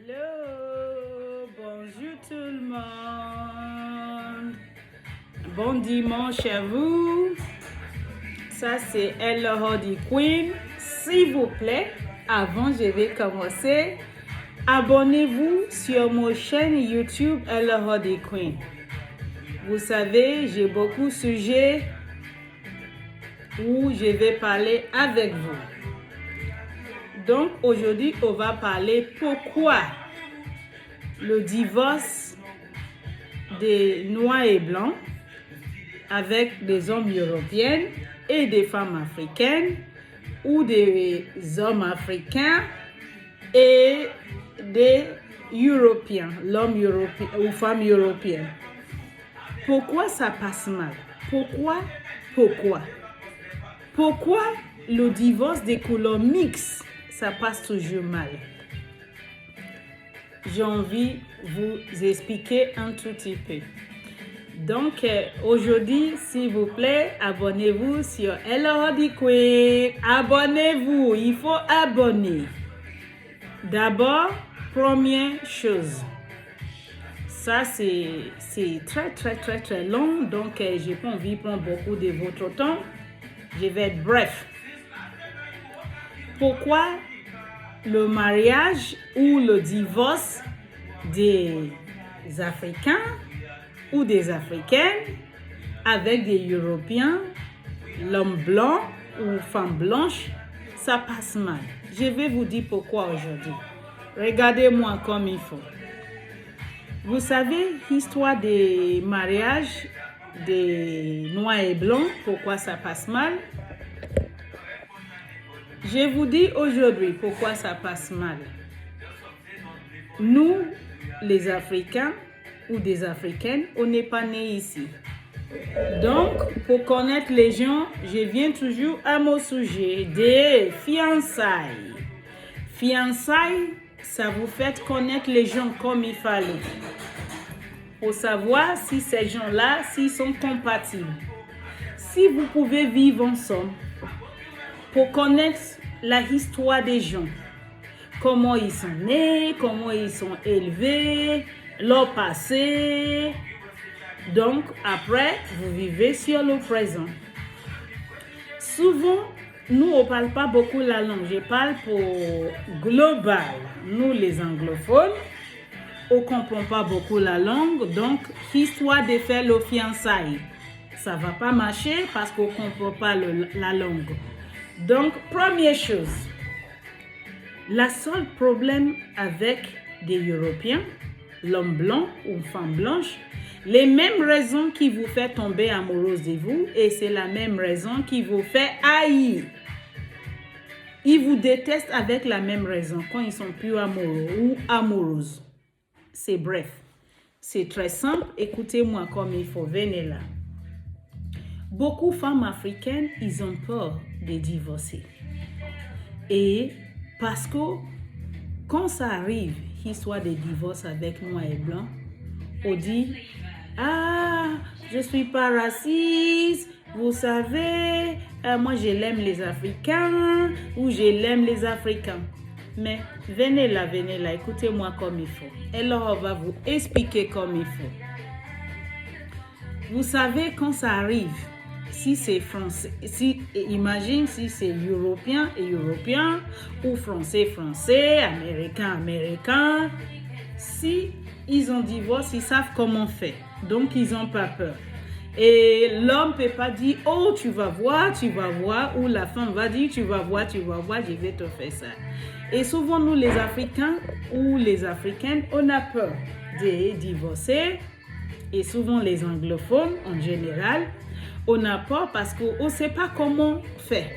Allô, bonjour tout le monde. Bon dimanche à vous. Ça c'est Ella Hardy Queen. S'il vous plaît, avant je vais commencer, abonnez-vous sur mon chaîne YouTube Ella Hardy Queen. Vous savez, j'ai beaucoup de sujets où je vais parler avec vous. Donc aujourd'hui, on va parler pourquoi le divorce des noirs et blancs avec des hommes européens et des femmes africaines ou des hommes africains et des Européens, l'homme européen ou femme européenne. Pourquoi ça passe mal? Pourquoi le divorce des couleurs mixtes, ça passe toujours mal? J'ai envie de vous expliquer un tout petit peu. Donc, aujourd'hui, s'il vous plaît, abonnez-vous sur Ella Hardy Queen. Abonnez-vous, il faut abonner. D'abord, première chose. Ça, c'est très long, donc j'ai pas envie de prendre beaucoup de votre temps. Je vais être bref. Pourquoi le mariage ou le divorce des Africains ou des Africaines avec des Européens, l'homme blanc ou femme blanche, ça passe mal. Je vais vous dire pourquoi aujourd'hui. Regardez-moi comme il faut. Vous savez, l'histoire des mariages des noirs et blancs, pourquoi ça passe mal? Je vous dis aujourd'hui pourquoi ça passe mal. Nous, les Africains ou des Africaines, on n'est pas nés ici. Donc, pour connaître les gens, je viens toujours à mon sujet des fiançailles. Fiançailles, ça vous fait connaître les gens comme il fallait. Pour savoir si ces gens-là, s'ils sont compatibles. Si vous pouvez vivre ensemble, pour connaître la histoire des gens, comment ils sont nés, comment ils sont élevés, leur passé. Donc, après, vous vivez sur le présent. Souvent, nous, on ne parle pas beaucoup la langue. Je parle pour global. Nous, les anglophones, on ne comprend pas beaucoup la langue. Donc, histoire de faire le fiançailles, ça ne va pas marcher parce qu'on ne comprend pas la langue. Donc, première chose, le seul problème avec des Européens, l'homme blanc ou femme blanche, les mêmes raisons qui vous fait tomber amoureuse de vous et c'est la même raison qui vous fait haïr. Ils vous détestent avec la même raison quand ils sont plus amoureux ou amoureuses. C'est bref. C'est très simple. Écoutez-moi comme il faut. Venez là. Beaucoup de femmes africaines, ils ont peur de divorcer. Et parce que quand ça arrive, histoire de divorce avec noir et blanc, on dit « Ah, je ne suis pas raciste, vous savez, moi je l'aime les Africains ou je l'aime les Africains. » Mais venez là, écoutez-moi comme il faut. Et là, on va vous expliquer comme il faut. Vous savez, quand ça arrive, si c'est français, imagine si c'est européen et européen, ou français, américain, si ils ont divorcé, ils savent comment faire. Donc, ils n'ont pas peur. Et l'homme ne peut pas dire, oh, tu vas voir, ou la femme va dire, tu vas voir, je vais te faire ça. Et souvent, nous, les Africains ou les Africaines, on a peur de divorcer. Et souvent, les anglophones, en général, on a peur parce qu'on ne sait pas comment faire.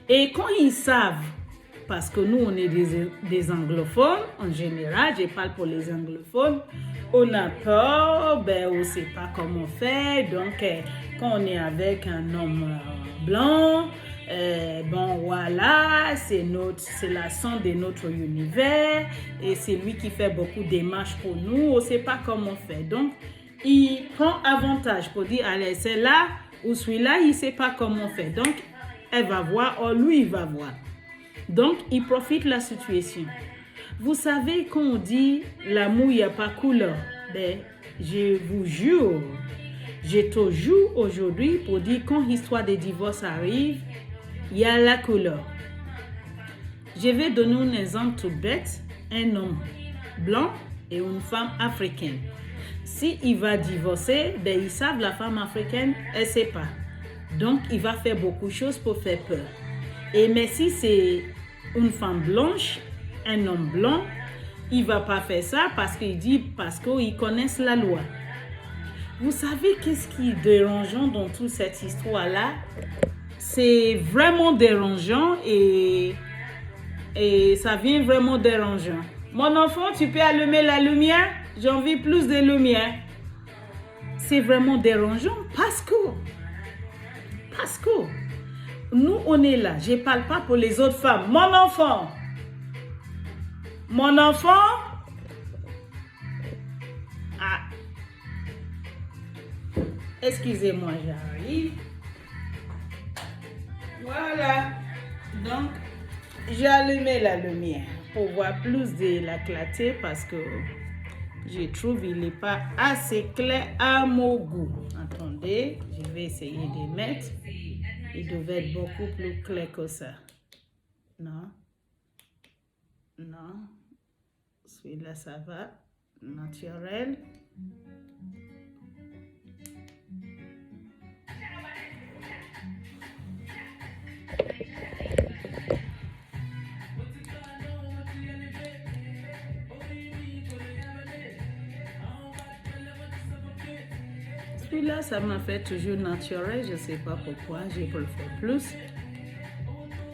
Et quand ils savent, parce que nous, on est des anglophones, en général, je parle pour les anglophones, on a peur, on ne sait pas comment faire. Donc, quand on est avec un homme blanc, voilà, c'est la son de notre univers et c'est lui qui fait beaucoup de démarches pour nous. On ne sait pas comment faire. Donc, il prend avantage pour dire, allez, c'est là ou celui-là, il ne sait pas comment faire. Donc, elle va voir, ou lui, il va voir. Donc, il profite de la situation. Vous savez quand on dit l'amour, il n'y a pas couleur. Ben, je vous jure, j'ai toujours aujourd'hui pour dire quand l'histoire des divorces arrive, il y a la couleur. Je vais donner un exemple tout bête. Un homme blanc et une femme africaine. Si il va divorcer, ben ils savent la femme africaine, elle ne sait pas. Donc, il va faire beaucoup de choses pour faire peur. Et mais si c'est une femme blanche, un homme blanc, il ne va pas faire ça parce qu'ils connaissent la loi. Vous savez qu'est-ce qui est dérangeant dans toute cette histoire-là? C'est vraiment dérangeant et ça vient vraiment dérangeant. Mon enfant, tu peux allumer la lumière? J'ai envie plus de lumière. C'est vraiment dérangeant parce que nous, on est là. Je ne parle pas pour les autres femmes. Mon enfant, ah, excusez-moi, j'arrive. Voilà. Donc, j'ai allumé la lumière pour voir plus de la clarté parce que je trouve qu'il n'est pas assez clair à mon goût. Attendez, je vais essayer de mettre. Il devait être beaucoup plus clair que ça. Non. Celui-là, ça va. Naturel. Celui-là, ça m'a fait toujours naturel. Je ne sais pas pourquoi. Je peux le faire plus.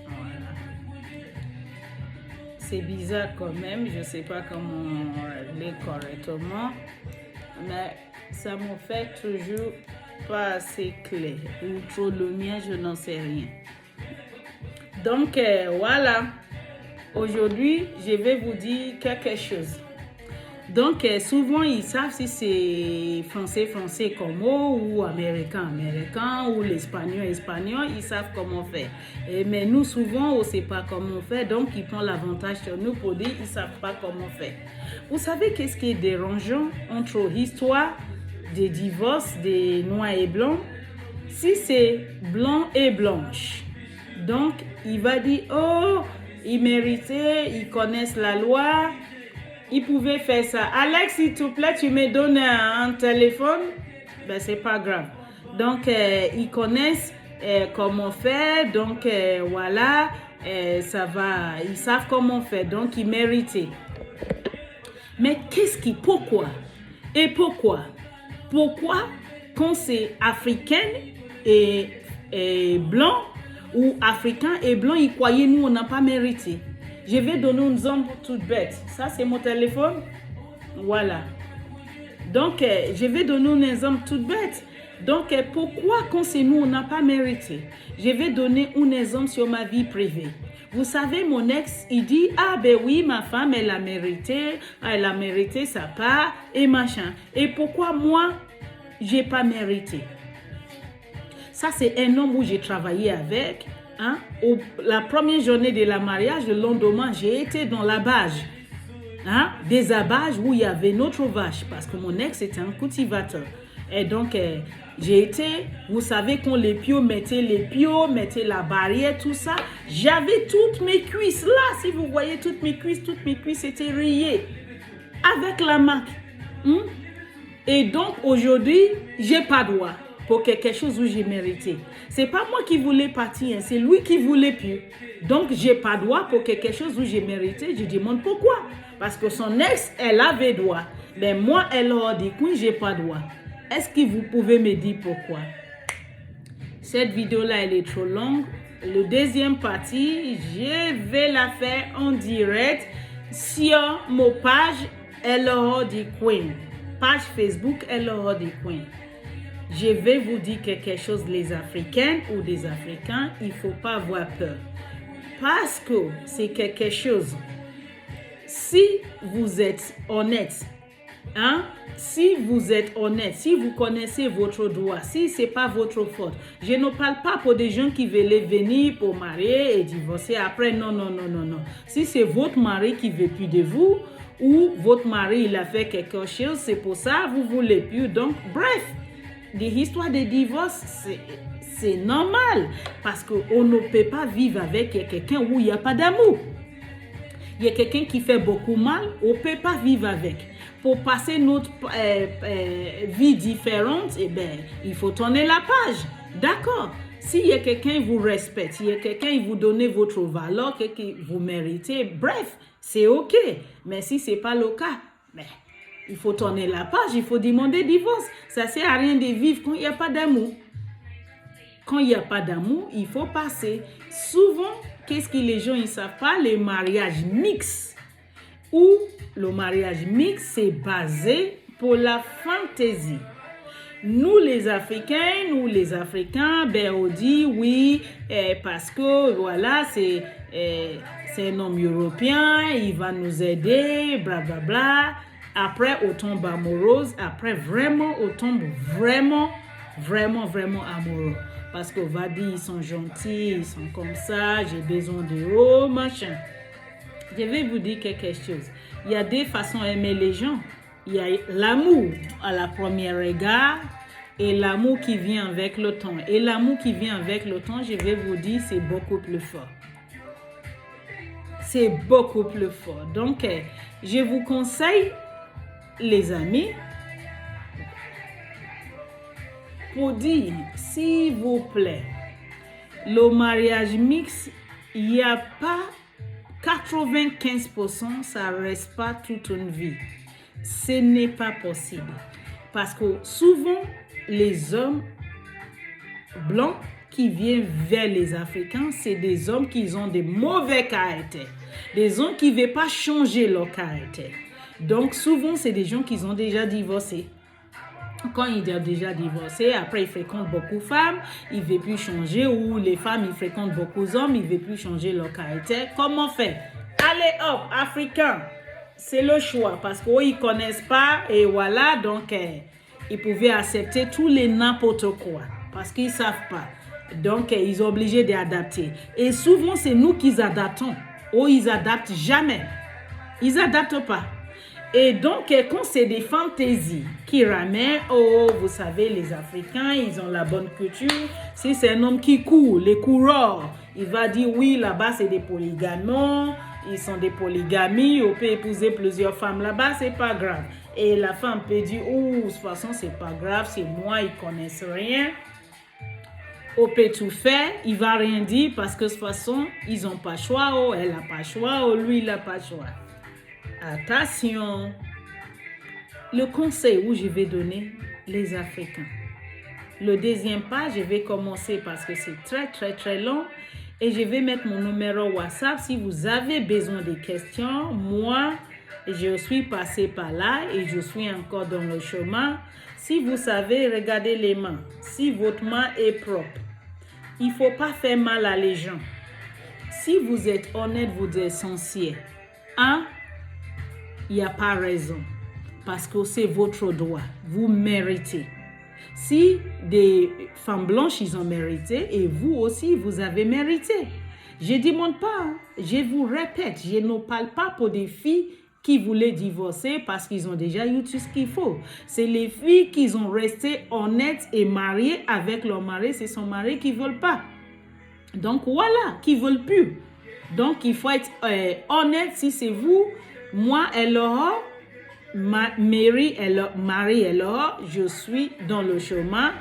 Voilà. C'est bizarre quand même. Je ne sais pas comment régler correctement. Mais ça me fait toujours pas assez clair. Ou trop lumière, je n'en sais rien. Donc, voilà. Aujourd'hui, je vais vous dire quelque chose. Donc, souvent, ils savent si c'est français comme mot ou américain, ou l'espagnol, ils savent comment faire. Mais nous, souvent, on ne sait pas comment faire, donc ils prennent l'avantage sur nous pour dire qu'ils ne savent pas comment faire. Vous savez qu'est-ce qui est dérangeant entre l'histoire des divorces des noirs et blancs? Si c'est blanc et blanche, donc il va dire, oh, ils méritaient, ils connaissent la loi, ils pouvaient faire ça. Alex, s'il te plaît, tu me donnes un téléphone? Ben, c'est pas grave. Donc, ils connaissent comment faire. Donc, voilà, ça va. Ils savent comment faire. Donc, ils méritaient. Mais pourquoi? Pourquoi, quand c'est africain et blanc, ou africain et blanc, ils croyaient nous, on n'a pas mérité? Je vais donner un exemple tout bête. Ça, c'est mon téléphone. Voilà. Donc, je vais donner un exemple tout bête. Donc, pourquoi quand c'est nous, on n'a pas mérité? Je vais donner un exemple sur ma vie privée. Vous savez, mon ex, il dit, ah ben oui, ma femme, elle a mérité sa part et machin. Et pourquoi moi, j'ai pas mérité? Ça, c'est un homme où j'ai travaillé avec. Hein? La première journée de la mariage, le lendemain, j'ai été dans la bâche. Hein? Des abages où il y avait notre vache, parce que mon ex était un cultivateur. Et donc, j'ai été, vous savez, quand les piaux mettaient la barrière, tout ça, j'avais toutes mes cuisses là. Si vous voyez toutes mes cuisses étaient rayées avec la marque. Et donc, aujourd'hui, j'ai pas droit pour quelque chose où j'ai mérité. C'est pas moi qui voulais partir, c'est lui qui voulait plus. Donc, j'ai pas droit pour quelque chose où j'ai mérité. Je demande pourquoi. Parce que son ex, elle avait droit. Mais moi, elle a dit que j'ai pas droit. Est-ce que vous pouvez me dire pourquoi? Cette vidéo-là, elle est trop longue. Le deuxième partie, je vais la faire en direct sur mon page Elordi Queen. Page Facebook Elordi Queen. Je vais vous dire quelque chose, les Africaines ou des Africains, il ne faut pas avoir peur. Parce que c'est quelque chose, si vous êtes honnête, Hein? Si vous êtes honnête, si vous connaissez votre droit, si ce n'est pas votre faute, je ne parle pas pour des gens qui veulent venir pour marier et divorcer après. Non, non, non, non, non. Si c'est votre mari qui ne veut plus de vous, ou votre mari il a fait quelque chose, c'est pour ça vous ne voulez plus. Donc, bref, l'histoire de divorce, c'est normal parce qu'on ne peut pas vivre avec quelqu'un où il n'y a pas d'amour. Il y a quelqu'un qui fait beaucoup mal, on ne peut pas vivre avec. Pour passer notre vie différente, eh ben, il faut tourner la page. D'accord. S'il y a quelqu'un qui vous respecte, s'il y a quelqu'un qui vous donne votre valeur, que vous méritez, bref, c'est OK. Mais si ce n'est pas le cas, ben, il faut tourner la page, il faut demander divorce. Ça ne sert à rien de vivre quand il n'y a pas d'amour. Quand il n'y a pas d'amour, il faut passer. Souvent, qu'est-ce que les gens ne savent pas? Les mariages mixtes. Ou le mariage mixte, c'est basé pour la fantaisie. Nous, les Africains, ben, on dit oui, parce que voilà, c'est un homme européen, il va nous aider, bla bla bla. Après, on tombe amoureuse. Après, vraiment, on tombe vraiment amoureux. Parce qu'on va dire, ils sont gentils, ils sont comme ça, j'ai besoin de eux, machin. Je vais vous dire quelque chose. Il y a deux façons d'aimer les gens. Il y a l'amour à la première regard et l'amour qui vient avec le temps. Et l'amour qui vient avec le temps, je vais vous dire, c'est beaucoup plus fort. C'est beaucoup plus fort. Donc, je vous conseille, les amis, pour dire, s'il vous plaît, le mariage mixte, il n'y a pas 95%, ça ne reste pas toute une vie. Ce n'est pas possible. Parce que souvent, les hommes blancs qui viennent vers les Africains, c'est des hommes qui ont des mauvais caractères. Des hommes qui ne veulent pas changer leur caractère. Donc, souvent, c'est des gens qui ont déjà divorcé. Quand il est déjà divorcé, après il fréquente beaucoup de femmes, il ne veut plus changer, ou les femmes ils fréquentent beaucoup d'hommes, ils ne veulent plus changer leur caractère. Comment faire? Allez hop, Africain, c'est le choix, parce qu'ils ne connaissent pas, et voilà, donc ils pouvaient accepter tous les n'importe quoi, parce qu'ils ne savent pas. Donc ils sont obligés d'adapter. Et souvent c'est nous qui adaptons, ou ils n'adaptent jamais. Ils n'adaptent pas. Et donc, quand c'est des fantaisies qui ramènent, oh, vous savez, les Africains, ils ont la bonne culture. Si c'est un homme qui court, les coureurs, il va dire, oui, là-bas, c'est des polygames. Ils sont des polygamies. On peut épouser plusieurs femmes là-bas, c'est pas grave. Et la femme peut dire, oh, de toute façon, c'est pas grave, c'est moi, ils connaissent rien. On peut tout faire, il va rien dire parce que de toute façon, ils n'ont pas le choix. Oh, elle n'a pas le choix, oh, lui, il n'a pas le choix. Attention, le conseil où je vais donner les Africains. Le deuxième pas, je vais commencer parce que c'est très long et je vais mettre mon numéro WhatsApp. Si vous avez besoin de questions, moi, je suis passée par là et je suis encore dans le chemin. Si vous savez, regardez les mains. Si votre main est propre, il ne faut pas faire mal à les gens. Si vous êtes honnête, vous êtes sincère, il n'y a pas raison, parce que c'est votre droit, vous méritez. Si des femmes blanches, ils ont mérité, et vous aussi, vous avez mérité. Je ne demande pas, je vous répète, je ne parle pas pour des filles qui voulaient divorcer parce qu'ils ont déjà eu tout ce qu'il faut. C'est les filles qui sont restées honnêtes et mariées avec leur mari, c'est son mari qui ne veut pas. Donc voilà, qui ne veulent plus. Donc il faut être honnête si c'est vous. Moi, alors, Mary, alors, je suis dans le chemin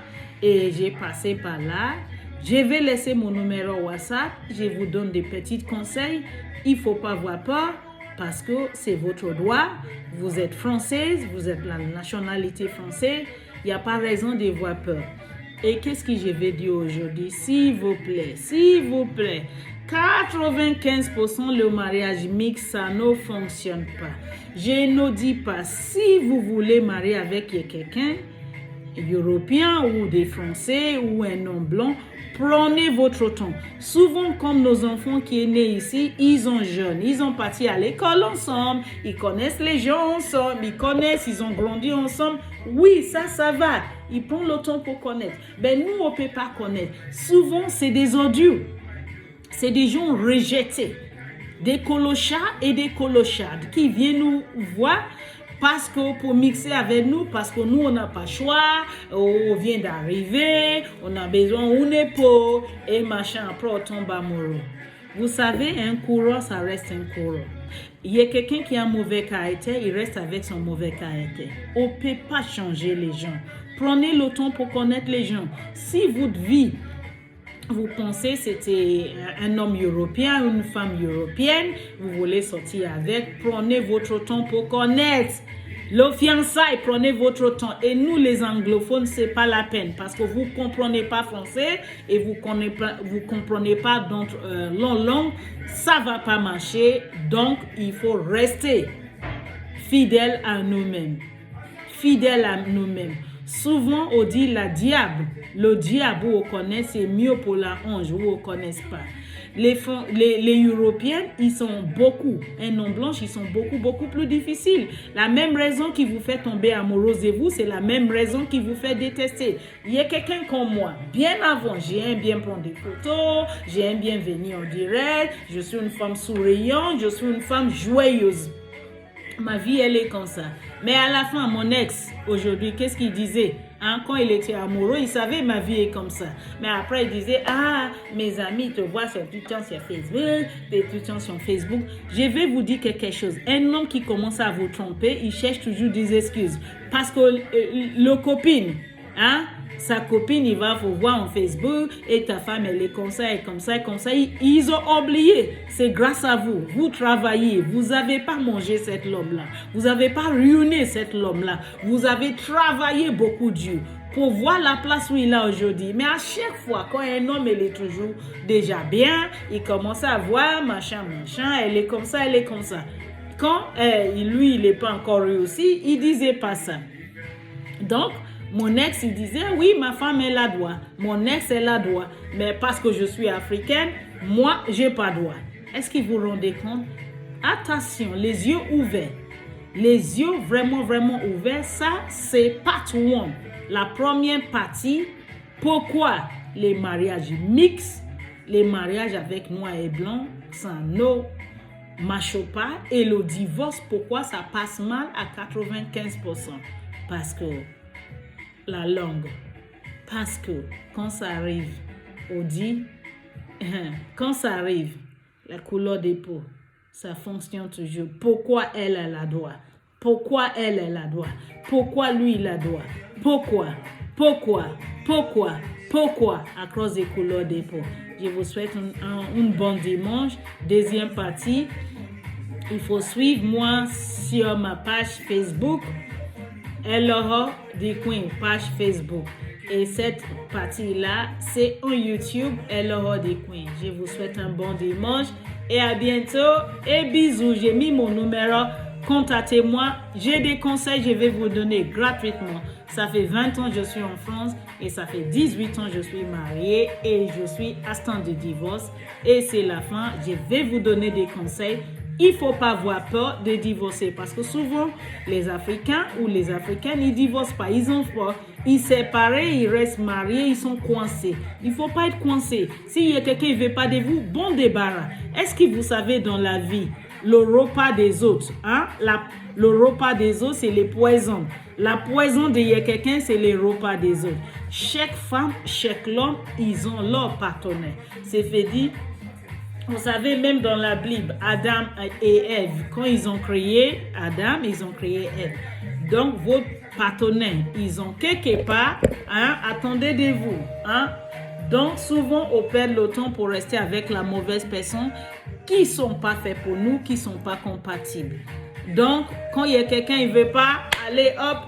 et j'ai passé par là. Je vais laisser mon numéro WhatsApp. Je vous donne des petits conseils. Il ne faut pas avoir peur parce que c'est votre droit. Vous êtes française, vous êtes la nationalité française. Il n'y a pas raison de avoir peur. Et qu'est-ce que je vais dire aujourd'hui? S'il vous plaît. 95% le mariage mixte, ça ne fonctionne pas. Je ne dis pas, si vous voulez marier avec quelqu'un, Européen ou des Français ou un homme blanc, prenez votre temps. Souvent, comme nos enfants qui sont nés ici, ils sont jeunes, ils ont parti à l'école ensemble, ils connaissent les gens ensemble, ils ont grandi ensemble. Oui, ça va. Ils prennent le temps pour connaître. Mais nous, on ne peut pas connaître. Souvent, c'est des odieux. C'est des gens rejetés. Des colochards et des colochardes qui viennent nous voir parce que pour mixer avec nous, parce que nous, on n'a pas le choix, on vient d'arriver, on a besoin d'une épaule et machin, après on tombe amoureux. Vous savez, un coureur, ça reste un coureur. Il y a quelqu'un qui a un mauvais caractère, il reste avec son mauvais caractère. On ne peut pas changer les gens. Prenez le temps pour connaître les gens. Si votre vie, vous pensez que c'était un homme européen, une femme européenne, vous voulez sortir avec, prenez votre temps pour connaître. Le fiançailles, prenez votre temps. Et nous, les anglophones, ce n'est pas la peine parce que vous ne comprenez pas français et vous ne comprenez pas d'autres langues. Ça ne va pas marcher. Donc, il faut rester fidèle à nous-mêmes. Fidèle à nous-mêmes. Souvent, on dit le diable, vous connaissez, c'est mieux pour la hanche, vous ne connaissez pas. Les Européens, ils sont beaucoup, un homme blanc, ils sont beaucoup plus difficiles. La même raison qui vous fait tomber amoureuse de vous, c'est la même raison qui vous fait détester. Il y a quelqu'un comme moi, bien avant, j'aime bien prendre des photos, j'aime bien venir en direct, je suis une femme souriante, je suis une femme joyeuse. Ma vie, elle est comme ça. Mais à la fin, mon ex, aujourd'hui, qu'est-ce qu'il disait? Quand il était amoureux, il savait ma vie est comme ça. Mais après, il disait, mes amis te voient tout le temps sur Facebook, tout le temps sur Facebook. Je vais vous dire quelque chose. Un homme qui commence à vous tromper, il cherche toujours des excuses. Parce que le copine, sa copine, il va vous voir en Facebook et ta femme, elle est comme ça et comme ça et comme ça. Ils ont oublié. C'est grâce à vous. Vous travaillez. Vous n'avez pas mangé cet homme-là. Vous n'avez pas ruiné cet homme-là. Vous avez travaillé beaucoup dur pour voir la place où il est aujourd'hui. Mais à chaque fois, quand un homme, il est toujours déjà bien, il commence à voir machin, elle est comme ça, elle est comme ça. Quand lui, il n'est pas encore réussi, il ne disait pas ça. Donc, mon ex, il disait, oui, ma femme, elle a droit. Mon ex, elle a droit. Mais parce que je suis africaine, moi, je n'ai pas droit. Est-ce que vous vous rendez compte? Attention, les yeux ouverts. Les yeux vraiment ouverts, ça, c'est part 1. La première partie, pourquoi les mariages mixtes, les mariages avec noir et blanc, ça ne marche pas. Et le divorce, pourquoi ça passe mal à 95%? Parce que la langue. Parce que quand ça arrive, on dit, quand ça arrive, la couleur des peaux, ça fonctionne toujours. Pourquoi elle a droit? Pourquoi elle a droit? Pourquoi lui il a droit? Pourquoi à cause des couleurs des peaux? Je vous souhaite un bon dimanche. Deuxième partie, il faut suivre moi sur ma page Facebook. Eloho the Queen, page Facebook. Et cette partie-là, c'est en YouTube, Eloho the Queen. Je vous souhaite un bon dimanche et à bientôt. Et bisous, j'ai mis mon numéro. Contactez-moi. J'ai des conseils, je vais vous donner gratuitement. Ça fait 20 ans que je suis en France et ça fait 18 ans que je suis mariée et je suis assistante de divorce. Et c'est la fin. Je vais vous donner des conseils. Il ne faut pas avoir peur de divorcer parce que souvent, les Africains ou les Africaines, ils ne divorcent pas. Ils ont peur. Ils séparent, ils restent mariés, ils sont coincés. Il ne faut pas être coincé. S'il y a quelqu'un qui ne veut pas de vous, bon débarras. Est-ce que vous savez dans la vie, le repas des autres, le repas des autres, c'est les poisons. La poison de quelqu'un, c'est les repas des autres. Chaque femme, chaque homme, ils ont leur partenaire. C'est fait dire. Vous savez, même dans la Bible, Adam et Ève, quand ils ont créé Adam, ils ont créé Ève. Donc, vos partenaires, ils ont quelque part, attendez de vous. Donc, souvent, on perd le temps pour rester avec la mauvaise personne qui ne sont pas faits pour nous, qui ne sont pas compatibles. Donc, quand il y a quelqu'un qui ne veut pas, allez hop,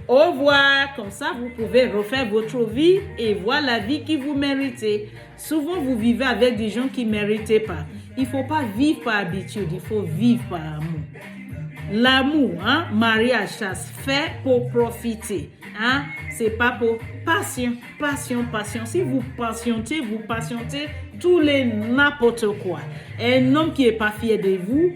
au revoir. Comme ça, vous pouvez refaire votre vie et voir la vie que vous méritez. Souvent, vous vivez avec des gens qui ne méritent pas. Il ne faut pas vivre par habitude, il faut vivre par amour. L'amour, hein, mariage, ça se fait pour profiter. Hein? C'est pas pour passion. Si vous patientez tous les n'importe quoi. Un homme qui est pas fier de vous,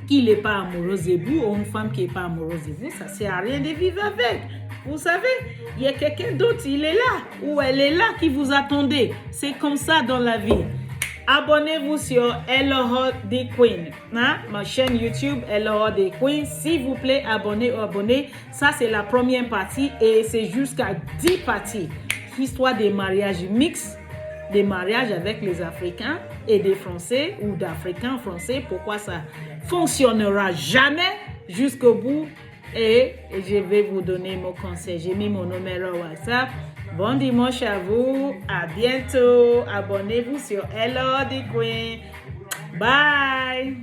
qui n'est pas amoureux de vous, ou une femme qui n'est pas amoureuse de vous, ça sert à rien de vivre avec. Vous savez, il y a quelqu'un d'autre, il est là, ou elle est là qui vous attendait. C'est comme ça dans la vie. Abonnez-vous sur Hello The Queen, hein? Ma chaîne YouTube Hello The Queen. S'il vous plaît, abonnez. Ça, c'est la première partie et c'est jusqu'à 10 parties. Histoire des mariages mixtes, des mariages avec les Africains et des Français ou d'Africains français. Pourquoi ça fonctionnera jamais jusqu'au bout? Et je vais vous donner mon conseil. J'ai mis mon numéro WhatsApp. Bon dimanche à vous. À bientôt. Abonnez-vous sur Hello The Queen. Bye.